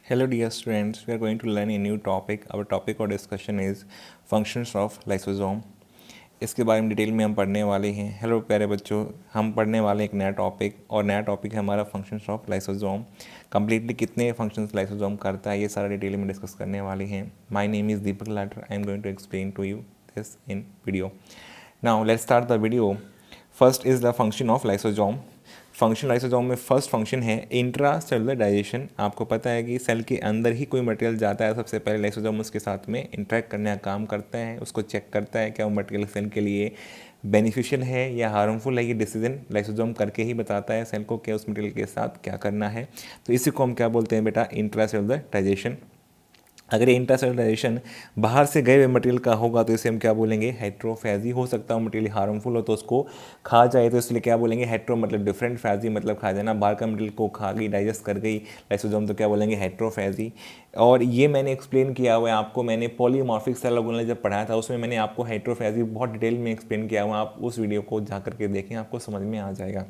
Hello dear students, we are going to learn a new topic. Our topic or discussion is functions of lysosome. इसके बारे में detail में हम पढ़ने वाले हैं। हेलो प्यारे बच्चों, हम पढ़ने वाले एक नया टॉपिक और नया टॉपिक है हमारा फंक्शंस ऑफ लाइसोसोम। कंप्लीटली कितने फंक्शंस लाइसोसोम करता है ये सारा डिटेल में डिस्कस करने वाले हैं। My name is Deepak Latar. I am going to explain to you this in video. Now let's start the video. First is the function of lysosome. Function lysosome में फर्स्ट फंक्शन है इंट्रा सेलुलर डाइजेशन। आपको पता है कि cell के अंदर ही कोई material जाता है, सबसे पहले लाइसोसोम उसके साथ में इंटरेक्ट करने का काम करता है, उसको चेक करता है क्या वो मटेरियल सेल के लिए बेनिफिशियल है या हार्मफुल है। ये डिसीजन लाइसोसोम करके ही बताता है सेल को क्या उस मटेरियल के साथ क्या करना है। तो इसी को हम क्या बोलते हैं बेटा, इंट्रा सेलुलर डाइजेशन। अगर इंट्रासेलुलराइजेशन बाहर से गए हुए मटेरियल का होगा तो इसे हम क्या बोलेंगे, हेट्रोफेजी। हो सकता है मटेरियल हार्मफुल हो तो उसको खा जाए, तो इसलिए क्या बोलेंगे, हेट्रो मतलब डिफरेंट, फेजी मतलब खा जाना। बाहर का मटेरियल को खा गई, डाइजेस्ट कर गई लाइसोसोम, तो क्या बोलेंगे, हेट्रोफेजी। और ये मैंने एक्सप्लेन किया हुआ है आपको, मैंने पॉलीमॉर्फिक सेल ऑर्गेनेल जब पढ़ाया था उसमें मैंने आपको हेट्रोफेजी बहुत डिटेल में एक्सप्लेन किया हुआ। आप उस वीडियो को जा करके देखें, आपको समझ में आ जाएगा।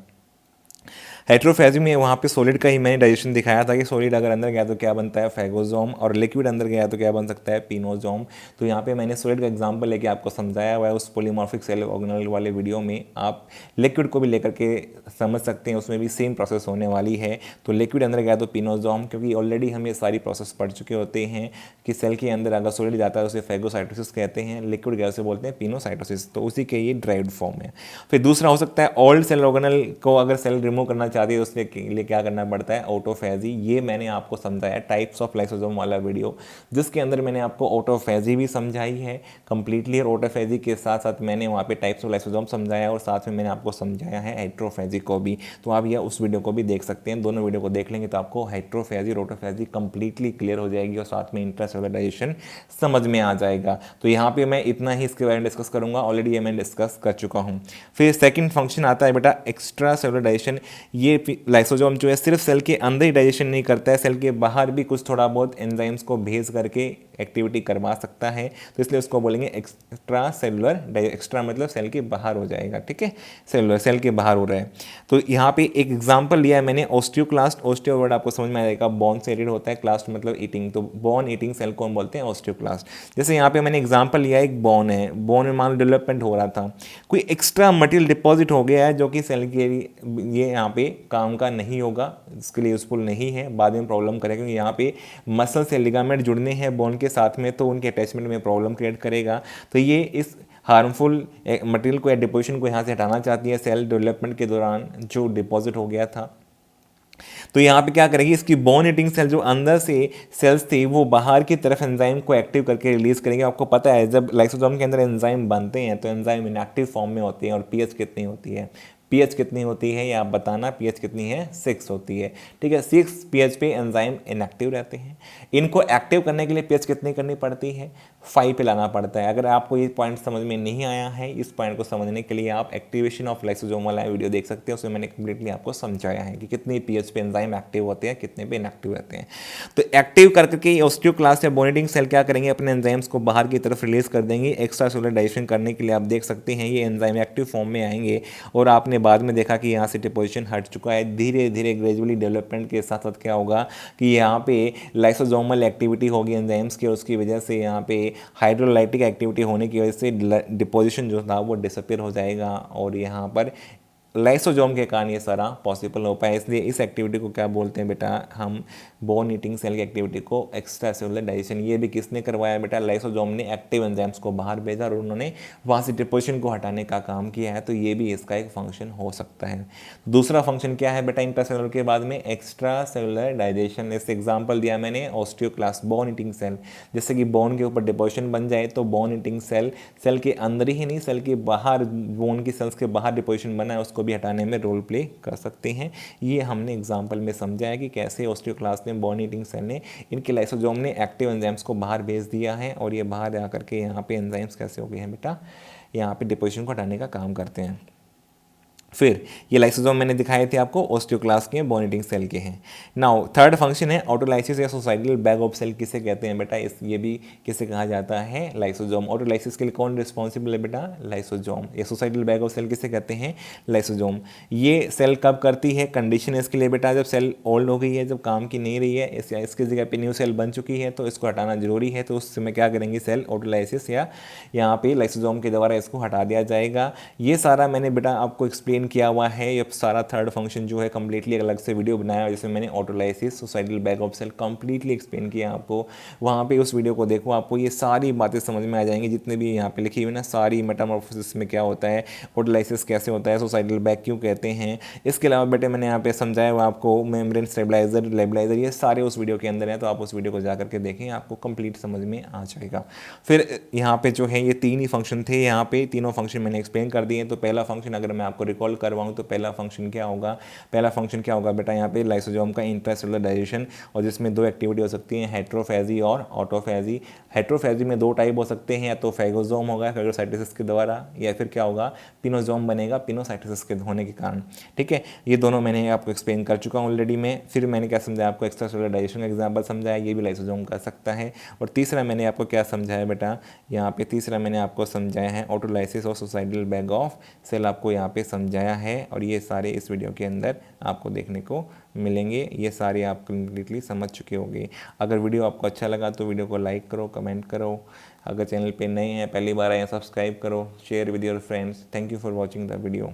हेट्रोफेजी में वहाँ पे सॉलिड का ही मैंने डाइजेशन दिखाया था कि सॉलिड अगर अंदर गया तो क्या बनता है, फैगोजोम, और लिक्विड अंदर गया तो क्या बन सकता है, पिनोजोम। तो यहाँ पे मैंने सॉलिड का एग्जांपल लेके आपको समझाया हुआ है उस पॉलीमॉर्फिक सेल ऑर्गेनेल वाले वीडियो में। आप लिक्विड को भी लेकर के समझ सकते हैं, उसमें भी सेम प्रोसेस होने वाली है। तो लिक्विड अंदर गया तो पिनोजोम, क्योंकि ऑलरेडी हम ये सारी प्रोसेस पढ़ चुके होते हैं कि सेल के अंदर अगर सॉलिड जाता है उसे फैगोसाइटोसिस कहते हैं, लिक्विड गया उसे बोलते हैं पिनोसाइटोसिस। तो उसी के ये ड्राइव्ड फॉर्म है। फिर दूसरा हो सकता है ओल्ड सेल ऑर्गेनेल को अगर सेल रिमूव करना चाहती है उसके लिए क्या करना पड़ता है, ऑटोफेजी। ये मैंने आपको समझाया टाइप्स ऑफ लाइसोसोम वाला वीडियो, जिसके अंदर मैंने आपको ऑटोफेजी भी समझाई है कंप्लीटली, और ऑटोफेजी के साथ साथ मैंने वहाँ पे टाइप्स ऑफ लाइसोसोम समझाया और साथ में मैंने आपको समझाया है हेट्रोफेजी को भी। तो आप यह उस वीडियो को भी देख सकते हैं, दोनों वीडियो को देख लेंगे तो आपको हेट्रोफेजी और ऑटोफेजी कंप्लीटली क्लियर हो जाएगी और साथ में इंट्रासेलुलर डाइजेशन समझ में आ जाएगा। तो यहाँ पे मैं इतना ही इसके बारे में डिस्कस करूंगा, ऑलरेडी ये मैं डिस्कस कर चुका हूँ। फिर सेकंड फंक्शन आता है बेटा एक्स्ट्रा सेलुलर डाइजेशन। ये लाइसोसोम जो है सिर्फ सेल के अंदर ही डाइजेशन नहीं करता है, सेल के बाहर भी कुछ थोड़ा बहुत एंजाइम्स को भेज करके एक्टिविटी करवा सकता है। तो इसलिए उसको बोलेंगे एक्स्ट्रा सेलुलर। एक्स्ट्रा मतलब सेल के बाहर हो जाएगा, ठीक है, सेलुलर सेल के बाहर हो रहा है। तो यहाँ पे एक एग्जांपल लिया है मैंने, ऑस्टियोक्लास्ट। ऑस्टियो वर्ड आपको समझ में आएगा, बोन से रिलेटेड होता है, क्लास्ट मतलब ईटिंग, तो बोन ईटिंग सेल को हम बोलते हैं ऑस्टियोक्लास्ट। जैसे यहाँ पे मैंने एग्जांपल लिया, एक बोन है, बोन में मान लो डेवलपमेंट हो रहा था, कोई एक्स्ट्रा मटेरियल डिपॉजिट हो गया है जो कि सेल के ये यहाँ पे काम का नहीं होगा, इसके लिए यूजफुल नहीं है, बाद में प्रॉब्लम करेगा, क्योंकि यहाँ पे मसल से लिगामेंट जुड़ने हैं बोन के साथ में, तो उनके अटैचमेंट में प्रॉब्लम क्रिएट करेगा। तो ये इस हार्मफुल मटेरियल को या डिपोजिशन को यहाँ से हटाना चाहती है सेल डेवलपमेंट के दौरान जो डिपॉजिट हो गया था। तो यहाँ पे क्या करेगी, इसकी बोन ईटिंग सेल जो अंदर से सेल्स थी वो बाहर की तरफ एंजाइम को एक्टिव करके रिलीज करेंगे। आपको पता है जब लाइसोसोम के अंदर एंजाइम बनते हैं तो एंजाइम इनएक्टिव फॉर्म में होती है। और पीएच कितनी होती है, पीएच कितनी होती है ये आप बताना, पीएच कितनी है, 6 होती है, ठीक है। 6 पीएच पे एंजाइम इनएक्टिव रहते हैं। इनको एक्टिव करने के लिए पीएच कितनी करनी पड़ती है, 5 पे लाना पड़ता है। अगर आपको ये पॉइंट समझ में नहीं आया है, इस पॉइंट को समझने के लिए आप एक्टिवेशन ऑफ लाइसोसोम वाला वीडियो देख सकते हैं, उसमें मैंने कंप्लीटली आपको समझाया है कि कितने पीएच पे एंजाइम एक्टिव होते हैं, कितने पे इनएक्टिव रहते हैं। तो एक्टिव करके ऑस्टियोक्लास्ट या बोन ईटिंग सेल क्या करेंगे, अपने एंजाइम्स को बाहर की तरफ रिलीज कर देंगे एक्स्ट्रा सेलुलर डाइजेशन करने के लिए। आप देख सकते हैं ये एंजाइम एक्टिव फॉर्म में आएंगे और आपने बाद में देखा कि यहाँ से डिपोजिशन हट चुका है। धीरे धीरे ग्रेजुअली डेवलपमेंट के साथ साथ क्या होगा कि यहाँ पे लाइसोसोमल एक्टिविटी होगी एंजाइम्स की, और उसकी वजह से यहाँ पे हाइड्रोलाइटिक एक्टिविटी होने की वजह से डिपोजिशन जो था वो डिसअपीयर हो जाएगा, और यहाँ पर लाइसोसोम के कारण ये सारा पॉसिबल हो पाए। इसलिए इस एक्टिविटी को क्या बोलते हैं बेटा, हम बोन ईटिंग सेल की एक्टिविटी को एक्स्ट्रा सेलुलर डाइजेशन। ये भी किसने करवाया बेटा, लाइसोसोम ने एक्टिव एंजाइम्स को बाहर भेजा और उन्होंने वहाँ से डिपोजिशन को हटाने का काम किया है। तो ये भी इसका एक फंक्शन हो सकता है। दूसरा फंक्शन क्या है बेटा इंट्रासेलुलर के बाद में, एक्स्ट्रा सेलुलर डाइजेशन। इस एग्जाम्पल दिया मैंने ऑस्टियोक्लास्ट, बोन ईटिंग सेल। जैसे कि बोन के ऊपर डिपोजिशन बन जाए तो बोन ईटिंग सेल, सेल के अंदर ही नहीं सेल के बाहर, बोन की सेल्स के बाहर डिपोजिशन बना है उसको भी हटाने में रोल प्ले कर सकते हैं। ये हमने एग्जांपल में समझा है कि कैसे ऑस्टियोक्लास्ट ने, बोन ईटिंग सेल ने, इनके लाइसोसोम ने एक्टिव एंजाइम्स को बाहर भेज दिया है, और ये बाहर आकर के यहाँ पे एंजाइम्स कैसे हो गए हैं बेटा, यहाँ पे डिपोजिशन को हटाने का काम करते हैं। फिर ये लाइसोसोम मैंने दिखाए थे आपको ओस्टियोक्लास्ट के बोनेटिंग सेल के हैं। नाउ थर्ड फंक्शन है ऑटोलाइसिस या सोसाइटल बैग ऑफ सेल किसे कहते हैं बेटा, इस ये भी किसे कहा जाता है, लाइसोसोम। ऑटोलाइसिस के लिए कौन रिस्पॉन्सिबल है बेटा, लाइसोसोम। ये सोसाइटल बैग ऑफ सेल किसे कहते हैं, लाइसोसोम। ये सेल कब करती है, कंडीशन है इसके लिए बेटा जब सेल ओल्ड हो गई है, जब काम की नहीं रही है, इसकी जगह पे न्यू सेल बन चुकी है तो इसको हटाना जरूरी है, तो उस समय क्या करेंगे, सेल ऑटोलाइसिस या यहाँ पे लाइसोसोम के द्वारा इसको हटा दिया जाएगा। ये सारा मैंने बेटा आपको एक्सप्लेन किया हुआ है। ये सारा थर्ड फंक्शन जो है कम्प्लीटली अलग से वीडियो बनाया जिसमें मैंने autolysis suicidal bag of cell completely explain किया आपको। वहाँ पे उस वीडियो को देखो, आपको ये सारी बातें समझ में आ जाएंगी जितने भी यहाँ पे लिखी हुई ना, सारी मेटामॉर्फोसिस में क्या होता है, ऑटोलाइसिस कैसे होता है, सोसाइटल बैग क्यों कहते हैं। इसके अलावा बेटे मैंने यहाँ पे समझाया हुआ आपको मेम्ब्रेन स्टेबलाइजर, लेबलाइजर, ये सारे उस वीडियो के अंदर है, तो आप उस वीडियो को जा करके देखें, आपको कंप्लीट समझ में आ जाएगा। फिर यहाँ पे जो है ये तीन ही फंक्शन थे, यहाँ पे तीनों फंक्शन मैंने एक्सप्लेन कर दिए। तो पहला फंक्शन अगर मैं आपको रिकॉल करवाऊँ तो पहला फंक्शन क्या होगा, पहला फंक्शन क्या होगा बेटा, यहाँ पे लाइसोसोम का इंट्रासेलुलर डाइजेशन, और जिसमें दो एक्टिविटी हो सकती है, हेट्रोफेजी और ऑटोफेजी। हेट्रोफेजी में दो टाइप हो सकते हैं, या तो फेगोसोम होगा फेगोसाइटोसिस के द्वारा, या फिर क्या होगा, पिनोसोम बनेगा पिनोसाइटोसिस के होने के कारण। ठीक है, ये दोनों मैंने आपको एक्सप्लेन कर चुका हूँ ऑलरेडी में। फिर मैंने क्या समझाया आपको, एक्स्ट्रासेलुलर डाइजेशन का एग्जाम्पल समझाया, ये भी लाइसोसोम कर सकता है। और तीसरा मैंने आपको क्या समझाया बेटा, यहाँ पे तीसरा मैंने आपको समझाया है ऑटोलाइसिस और सोसाइटल बैग ऑफ सेल, आपको यहाँ पे समझाया है। और ये सारे इस वीडियो के अंदर आपको देखने को मिलेंगे, ये सारे आप कंप्लीटली समझ चुके होंगे। अगर वीडियो आपको अच्छा लगा तो वीडियो को लाइक करो, कमेंट करो। अगर चैनल पे नए हैं, पहली बार आए हैं, सब्सक्राइब करो, share with your friends. Thank you for watching the video.